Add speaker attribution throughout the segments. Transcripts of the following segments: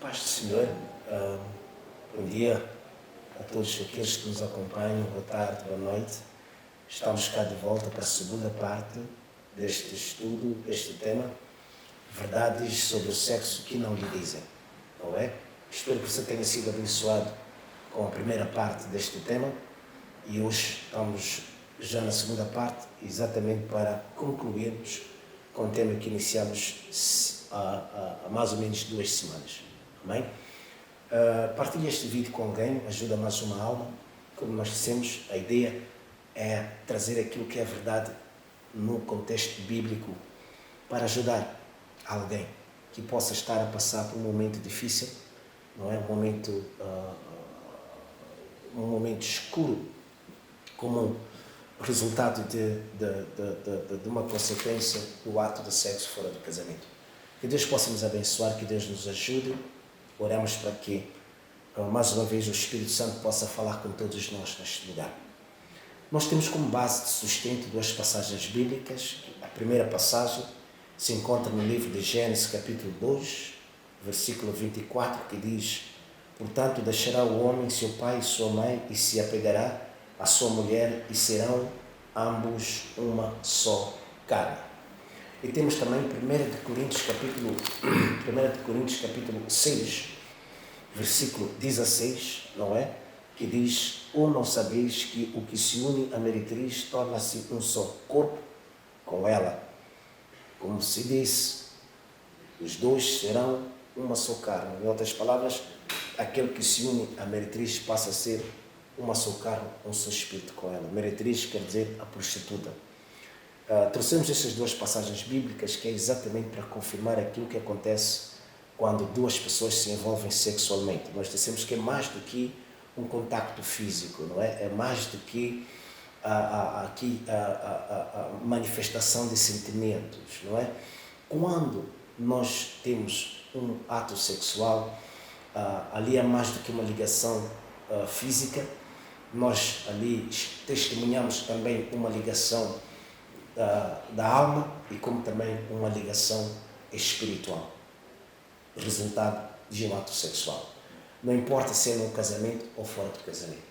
Speaker 1: Paz do Senhor, bom dia a todos aqueles que nos acompanham, boa tarde, boa noite. Estamos cá de volta para a segunda parte deste estudo, deste tema, verdades sobre o sexo que não lhe dizem, não é? Espero que você tenha sido abençoado com a primeira parte deste tema e hoje estamos já na segunda parte, exatamente para concluirmos com o tema que iniciamos há mais ou menos 2 semanas. Amém? Partilhe este vídeo com alguém, ajuda mais uma alma. Como nós dissemos, a ideia é trazer aquilo que é verdade no contexto bíblico para ajudar alguém que possa estar a passar por um momento difícil, não é? Um momento escuro, como resultado de uma consequência do ato de sexo fora do casamento. Que Deus possa nos abençoar, que Deus nos ajude. Oramos para que, mais uma vez, o Espírito Santo possa falar com todos nós neste lugar. Nós temos como base de sustento 2 passagens bíblicas. A primeira passagem se encontra no livro de Gênesis, capítulo 2, versículo 24, que diz: portanto, deixará o homem seu pai e sua mãe e se apegará à sua mulher e serão ambos uma só carne. E temos também 1 Coríntios capítulo 6, versículo 16, não é? Que diz: ou não sabeis que o que se une a meretriz torna-se um só corpo com ela? Como se disse, os dois serão uma só carne. Em outras palavras, aquele que se une a meretriz passa a ser uma só carne, um só espírito com ela. Meretriz quer dizer a prostituta. Trouxemos essas 2 passagens bíblicas que é exatamente para confirmar aquilo que acontece quando 2 pessoas se envolvem sexualmente. Nós dissemos que é mais do que um contacto físico, não é? É mais do que a manifestação de sentimentos, não é? Quando nós temos um ato sexual, ali é mais do que uma ligação física, nós ali testemunhamos também uma ligação da alma e como também uma ligação espiritual, resultado de um ato sexual. Não importa se é no casamento ou fora do casamento.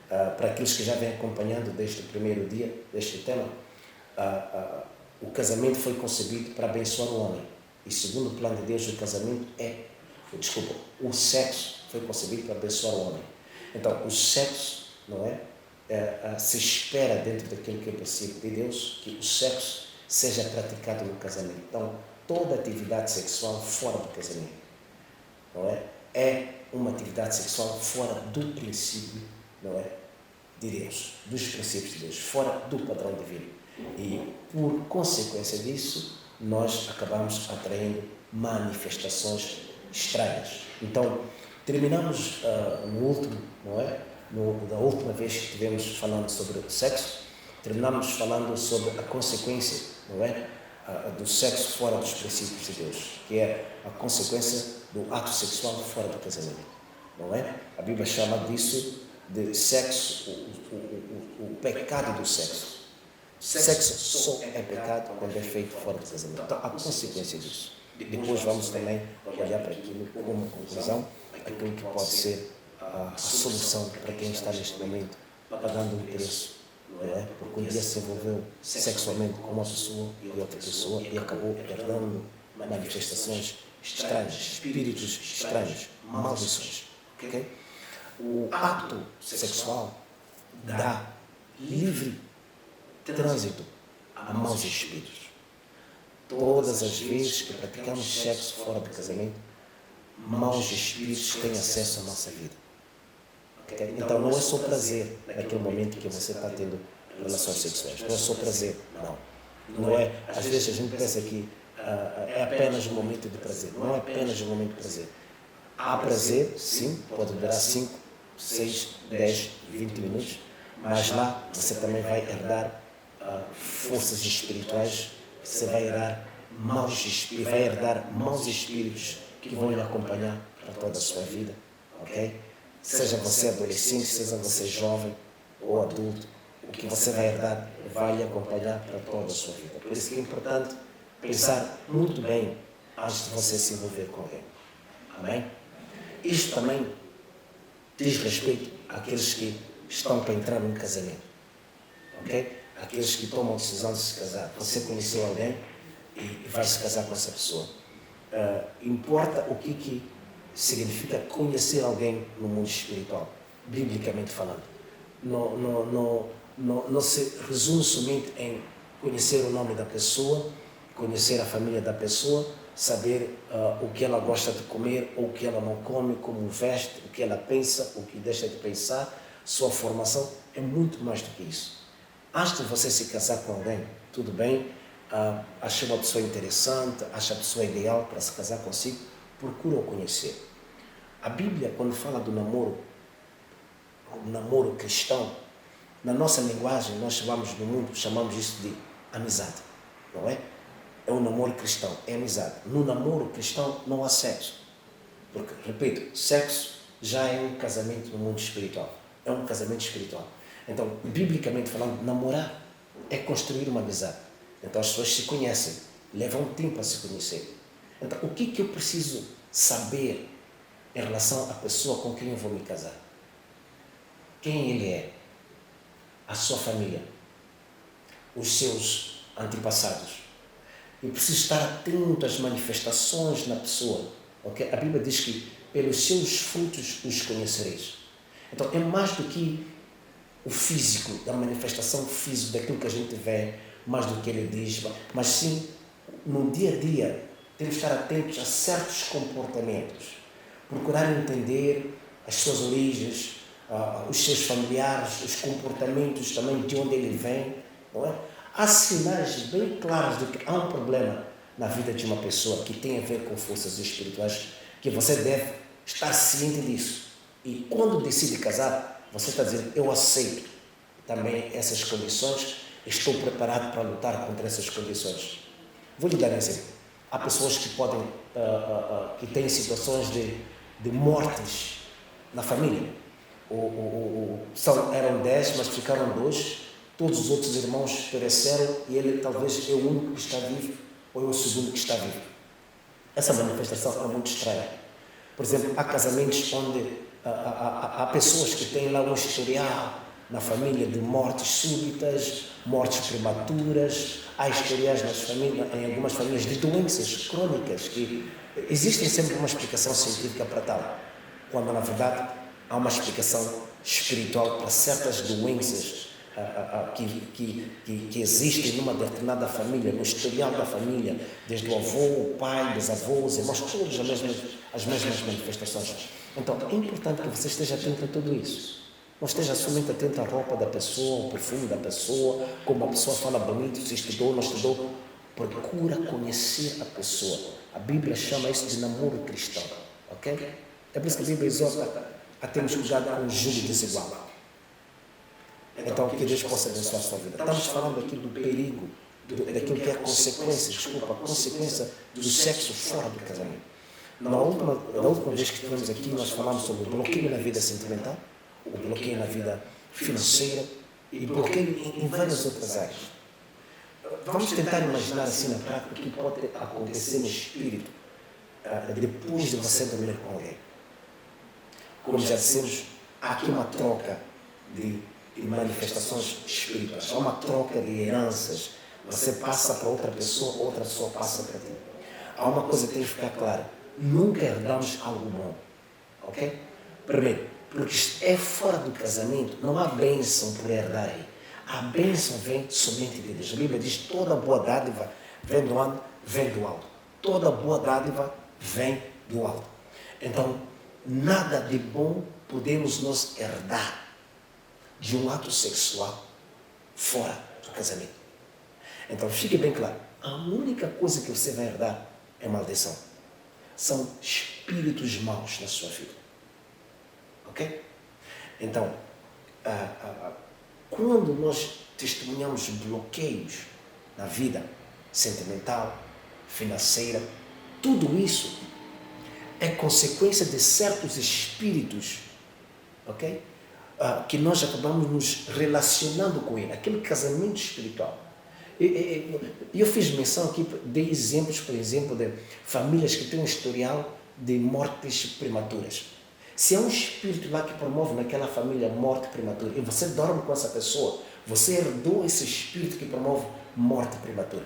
Speaker 1: Para aqueles que já vêm acompanhando desde o primeiro dia deste tema, o casamento foi concebido para abençoar o homem. E segundo o plano de Deus, o sexo foi concebido para abençoar o homem. Então, o sexo, não é? Se espera dentro daquilo que é princípio de Deus, que o sexo seja praticado no casamento. Então, toda atividade sexual fora do casamento, não é? É uma atividade sexual fora do princípio, não é? De Deus, dos princípios de Deus, fora do padrão divino. E, por consequência disso, nós acabamos atraindo manifestações estranhas. Então, terminamos no último, não é? Da última vez que estivemos falando sobre o sexo, terminamos falando sobre a consequência, não é? Do sexo fora dos princípios de Deus, que é a consequência do ato sexual fora do casamento, não é? A Bíblia chama disso de sexo, o pecado do sexo. Sexo só é pecado quando é feito fora do casamento. Então, a consequência disso. Depois vamos também olhar para aquilo como conclusão, aquilo que pode ser a solução para quem está neste momento pagando um preço, não é? Porque um dia se envolveu sexualmente com uma pessoa e outra pessoa e acabou herdando manifestações estranhas, espíritos estranhos, maldições. Okay? O ato sexual dá livre trânsito a maus espíritos. Todas as vezes que praticamos sexo fora do casamento, maus espíritos têm acesso à nossa vida. Okay? Então não é só prazer naquele momento que você está tendo relações sexuais. Não é só prazer, não. Não é, às vezes a gente pensa que é apenas um momento de prazer. Não é apenas um momento de prazer. Há prazer, sim, pode durar 5, 6, 10, 20 minutos, mas lá você também vai herdar forças espirituais, você vai herdar maus espíritos que vão lhe acompanhar para toda a sua vida, ok? Seja você adolescente, seja você jovem ou adulto, o que você vai herdar vai lhe acompanhar para toda a sua vida. Por isso que é importante pensar muito bem antes de você se envolver com alguém. Amém? Isto também diz respeito àqueles que estão para entrar num casamento. Ok? Aqueles que tomam a decisão de se casar. Você conheceu alguém e vai se casar com essa pessoa. Importa o que significa conhecer alguém no mundo espiritual, biblicamente falando. Não se resume somente em conhecer o nome da pessoa, conhecer a família da pessoa, saber o que ela gosta de comer, ou o que ela não come, como veste, o que ela pensa, o que deixa de pensar, sua formação. É muito mais do que isso. Antes de você se casar com alguém, tudo bem, acha uma pessoa interessante, acha a pessoa ideal para se casar consigo, procura o conhecer. A Bíblia, quando fala do namoro, o namoro cristão, na nossa linguagem, nós chamamos isso de amizade, não é? É um namoro cristão, é amizade. No namoro cristão não há sexo. Porque, repito, sexo já é um casamento no mundo espiritual. É um casamento espiritual. Então, biblicamente falando, namorar é construir uma amizade. Então, as pessoas se conhecem, levam tempo a se conhecer. Então, o que eu preciso saber em relação à pessoa com quem eu vou me casar? Quem ele é? A sua família? Os seus antepassados? Eu preciso estar atento às manifestações na pessoa. Okay? A Bíblia diz que pelos seus frutos os conhecereis. Então, é mais do que o físico, da manifestação física, daquilo que a gente vê, mais do que ele diz, mas sim, no dia a dia, temos que estar atentos a certos comportamentos, procurar entender as suas origens, os seus familiares, os comportamentos também de onde ele vem, não é? Há sinais bem claros de que há um problema na vida de uma pessoa que tem a ver com forças espirituais, que você deve estar ciente disso. E quando decide casar, você está dizendo, eu aceito também essas condições, estou preparado para lutar contra essas condições. Vou lhe dar um exemplo. Há pessoas que podem, que têm situações de mortes na família. Eram 10, mas ficaram 2. Todos os outros irmãos pereceram e ele talvez é o único que está vivo ou é o segundo que está vivo. Essa manifestação é muito estranha. Por exemplo, há casamentos onde há pessoas que têm lá um historial na família de mortes súbitas, mortes prematuras, há historiais em algumas famílias de doenças crônicas que existem sempre uma explicação científica para tal, quando na verdade há uma explicação espiritual para certas doenças que existem numa determinada família, no historial da família, desde o avô, o pai, dos avós, irmãos, todas as mesmas manifestações. Então, é importante que você esteja atento a tudo isso. Não esteja somente atento à roupa da pessoa, ao perfume da pessoa, como a pessoa fala bonito, se estudou, não estudou. Procura conhecer a pessoa. A Bíblia chama isso de namoro cristão. Ok? É por isso que a Bíblia exorta a termos cuidado com o jugo desigual. Então, que Deus possa abençoar a sua vida. Estamos falando aqui do perigo, daquilo que é a consequência do sexo fora do casamento. Na última vez que estivemos aqui, nós falamos sobre o bloqueio na vida sentimental, o bloqueio na vida financeira e bloqueio em várias outras áreas. Vamos tentar imaginar assim na prática o que pode acontecer no espírito depois de você dormir com alguém. Como já dissemos, há aqui uma troca de manifestações espirituais, há uma troca de heranças. Você passa para outra pessoa passa para ti. Há uma coisa que tem que ficar clara: nunca herdamos algo bom, ok? Primeiro, porque é fora do casamento, não há bênção por herdar aí. A bênção vem somente de Deus. A Bíblia diz: toda boa dádiva vem do alto, vem do alto. Toda boa dádiva vem do alto. Então, nada de bom podemos nós herdar de um ato sexual fora do casamento. Então, fique bem claro: a única coisa que você vai herdar é maldição. São espíritos maus na sua vida. Ok? Então, quando nós testemunhamos bloqueios na vida sentimental, financeira, tudo isso é consequência de certos espíritos, ok? Que nós acabamos nos relacionando com ele, aquele casamento espiritual. Eu fiz menção aqui, dei exemplos, por exemplo, de famílias que têm um historial de mortes prematuras. Se há um espírito lá que promove naquela família morte prematura e você dorme com essa pessoa, você herdou esse espírito que promove morte prematura.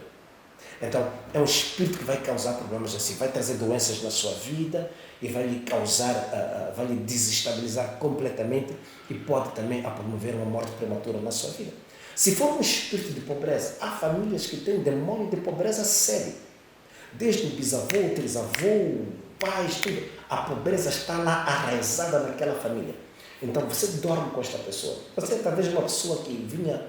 Speaker 1: Então, é um espírito que vai causar problemas assim, vai trazer doenças na sua vida e vai lhe causar, vai lhe desestabilizar completamente e pode também promover uma morte prematura na sua vida. Se for um espírito de pobreza, há famílias que têm demônio de pobreza sério. Desde o bisavô, o trisavô, pais, tudo. A pobreza está lá arraizada naquela família. Então, você dorme com esta pessoa. Você talvez uma pessoa que vinha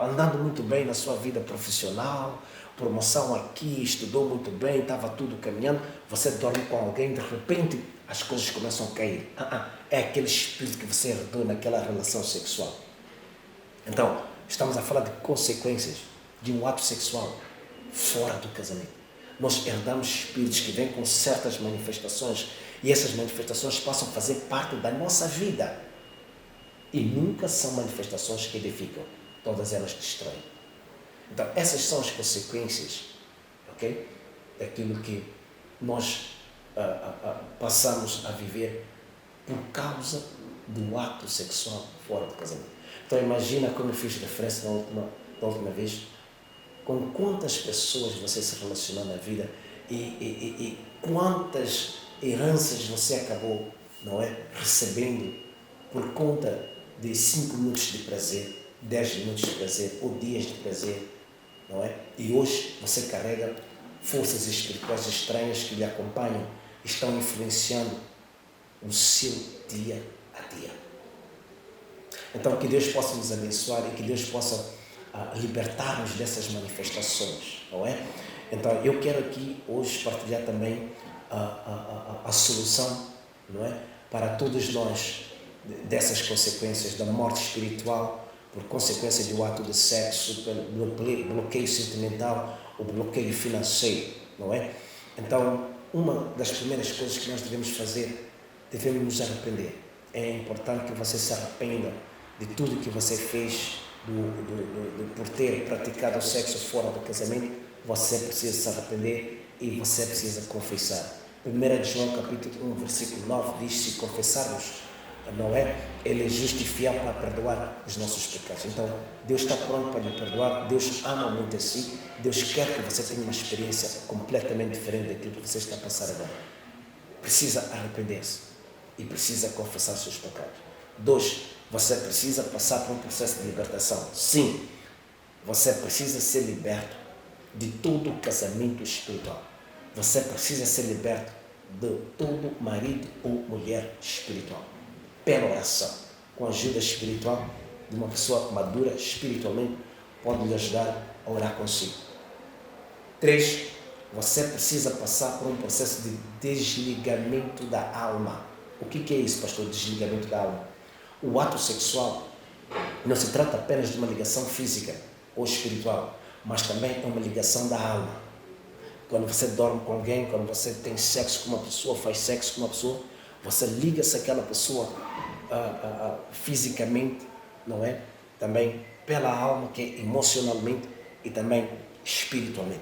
Speaker 1: andando muito bem na sua vida profissional, promoção aqui, estudou muito bem, estava tudo caminhando, você dorme com alguém, de repente as coisas começam a cair. É aquele espírito que você herdou naquela relação sexual. Então, estamos a falar de consequências de um ato sexual fora do casamento. Nós herdamos espíritos que vêm com certas manifestações e essas manifestações passam a fazer parte da nossa vida. E nunca são manifestações que edificam, todas elas destroem. Então, essas são as consequências, ok? Daquilo que nós passamos a viver por causa do ato sexual fora do casamento. Então, imagina, como eu fiz referência da última vez, com quantas pessoas você se relacionou na vida e quantas heranças você acabou, não é, recebendo por conta de 5 minutos de prazer, 10 minutos de prazer ou dias de prazer, não é? E hoje você carrega forças espirituais estranhas que lhe acompanham, estão influenciando o seu dia a dia. Então, que Deus possa nos abençoar e que Deus possa libertar-nos dessas manifestações, não é? Então, eu quero aqui hoje partilhar também a solução, não é? Para todos nós, dessas consequências da morte espiritual, por consequência do ato de sexo, pelo bloqueio sentimental, o bloqueio financeiro, não é? Então, uma das primeiras coisas que nós devemos fazer, devemos nos arrepender. É importante que você se arrependa de tudo que você fez, por ter praticado o sexo fora do casamento. Você precisa se arrepender e você precisa confessar. 1 João capítulo 1, versículo 9 diz: se confessarmos, não é? Ele é justo e fiel para perdoar os nossos pecados. Então, Deus está pronto para lhe perdoar. Deus ama muito a si. Deus quer que você tenha uma experiência completamente diferente daquilo que você está a passar agora. Precisa arrepender-se e precisa confessar seus pecados. 2, você precisa passar por um processo de libertação. Sim, você precisa ser liberto de todo o casamento espiritual. Você precisa ser liberto de todo marido ou mulher espiritual. Pela oração, com a ajuda espiritual de uma pessoa madura espiritualmente, pode lhe ajudar a orar consigo. 3, você precisa passar por um processo de desligamento da alma. O que é isso, pastor? Desligamento da alma. O ato sexual não se trata apenas de uma ligação física ou espiritual, mas também é uma ligação da alma. Quando você dorme com alguém, quando você tem sexo com uma pessoa, faz sexo com uma pessoa, você liga-se àquela pessoa fisicamente, não é? Também pela alma, que é emocionalmente e também espiritualmente.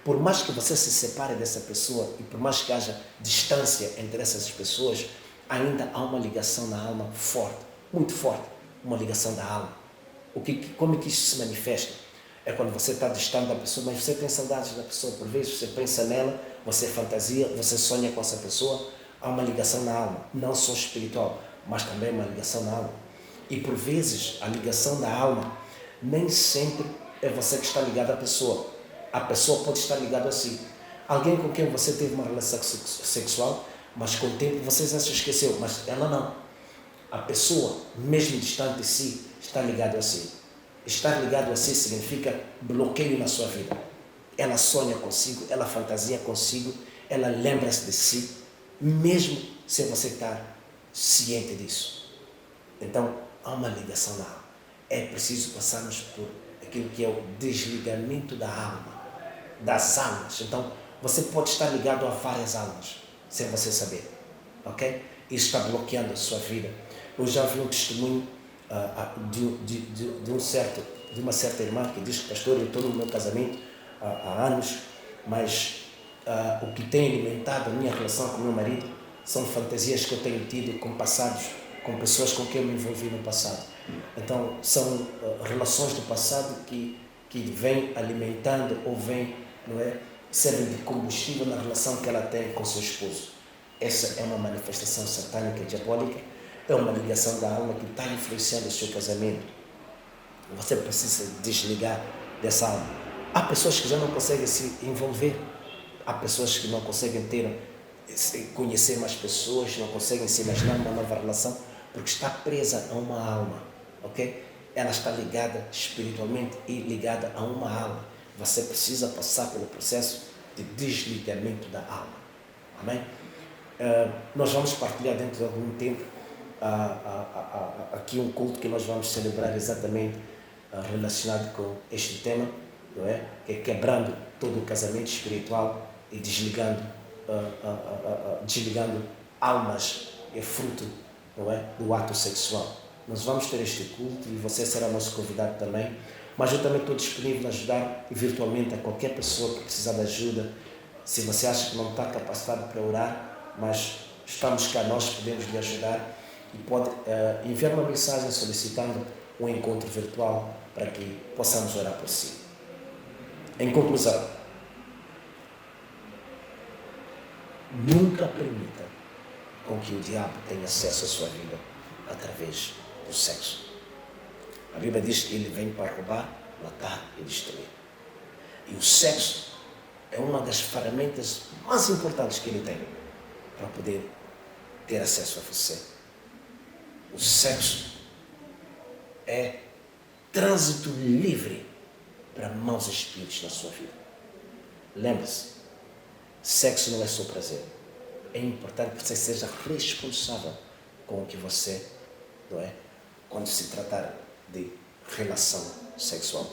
Speaker 1: Por mais que você se separe dessa pessoa e por mais que haja distância entre essas pessoas, ainda há uma ligação na alma forte, muito forte, uma ligação da alma. Como é que isso se manifesta? É quando você está distante da pessoa, mas você tem saudades da pessoa. Por vezes você pensa nela, você fantasia, você sonha com essa pessoa. Há uma ligação na alma, não só espiritual, mas também uma ligação na alma. E por vezes a ligação da alma nem sempre é você que está ligado à pessoa. A pessoa pode estar ligada a si. Alguém com quem você teve uma relação sexual, mas com o tempo você já se esqueceu, mas ela não. A pessoa, mesmo distante de si, está ligada a si. Estar ligado a si significa bloqueio na sua vida. Ela sonha consigo, ela fantasia consigo, ela lembra-se de si, mesmo sem você estar ciente disso. Então, há uma ligação na alma. É preciso passarmos por aquilo que é o desligamento da alma, das almas. Então, você pode estar ligado a várias almas, sem você saber, ok? Isso está bloqueando a sua vida. Eu já vi um testemunho de uma certa irmã que diz: pastor, eu estou no meu casamento há anos, mas o que tem alimentado a minha relação com o meu marido são fantasias que eu tenho tido com passados, com pessoas com quem eu me envolvi no passado. Então, são relações do passado que vêm alimentando ou vêm, não é, servem de combustível na relação que ela tem com seu esposo. Essa é uma manifestação satânica e diabólica, é uma ligação da alma que está influenciando o seu casamento. Você precisa desligar dessa alma. Há pessoas que já não conseguem se envolver, há pessoas que não conseguem conhecer mais pessoas, não conseguem se imaginar uma nova relação, porque está presa a uma alma, ok? Ela está ligada espiritualmente e ligada a uma alma. Você precisa passar pelo processo de desligamento da alma, amém? Nós vamos partilhar dentro de algum tempo aqui um culto que nós vamos celebrar exatamente relacionado com este tema, não é? Que é quebrando todo o casamento espiritual e desligando almas é fruto, não é, do ato sexual. Nós vamos ter este culto e você será nosso convidado também, mas eu também estou disponível a ajudar virtualmente a qualquer pessoa que precisar de ajuda. Se você acha que não está capacitado para orar, mas estamos cá, nós podemos lhe ajudar, e pode enviar uma mensagem solicitando um encontro virtual para que possamos orar por si. Em conclusão, nunca permita com que o diabo tenha acesso à sua vida através do sexo. A Bíblia diz que ele vem para roubar, matar e destruir. E o sexo é uma das ferramentas mais importantes que ele tem para poder ter acesso a você. O sexo é trânsito livre para maus espíritos na sua vida. Lembre-se, sexo não é só prazer. É importante que você seja responsável com o que você, não é? Quando se tratar de relação sexual,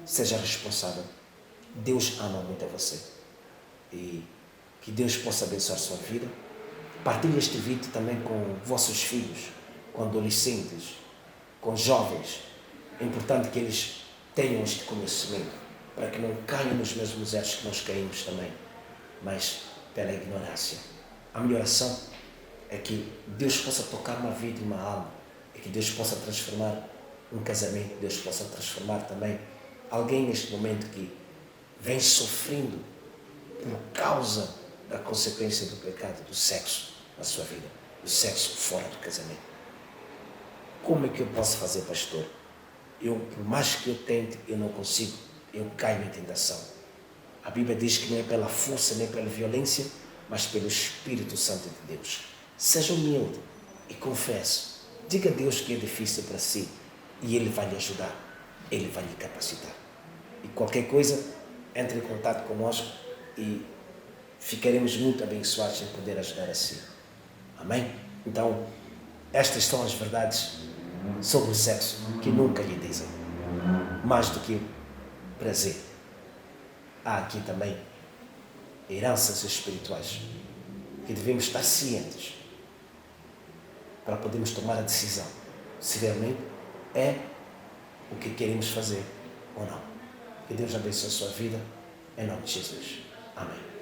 Speaker 1: seja responsável. Deus ama muito a você e que Deus possa abençoar a sua vida. Partilhe este vídeo também com vossos filhos, com adolescentes, com jovens. É importante que eles tenham este conhecimento para que não caiam nos mesmos erros que nós caímos também, mas pela ignorância. A minha oração é que Deus possa tocar uma vida e uma alma, e que Deus possa transformar um casamento, Deus possa transformar também alguém neste momento que vem sofrendo por causa da consequência do pecado, do sexo na sua vida, do sexo fora do casamento. Como é que eu posso fazer, pastor? Por mais que eu tente, eu não consigo, eu caio em tentação. A Bíblia diz que não é pela força nem pela violência, mas pelo Espírito Santo de Deus. Seja humilde e confesse. Diga a Deus que é difícil para si e Ele vai lhe ajudar, Ele vai lhe capacitar. E qualquer coisa, entre em contato conosco e ficaremos muito abençoados em poder ajudar a si. Amém? Então, estas são as verdades sobre o sexo que nunca lhe dizem. Mais do que prazer, há aqui também heranças espirituais que devemos estar cientes para podermos tomar a decisão se realmente é o que queremos fazer ou não. Que Deus abençoe a sua vida, em nome de Jesus. Amém.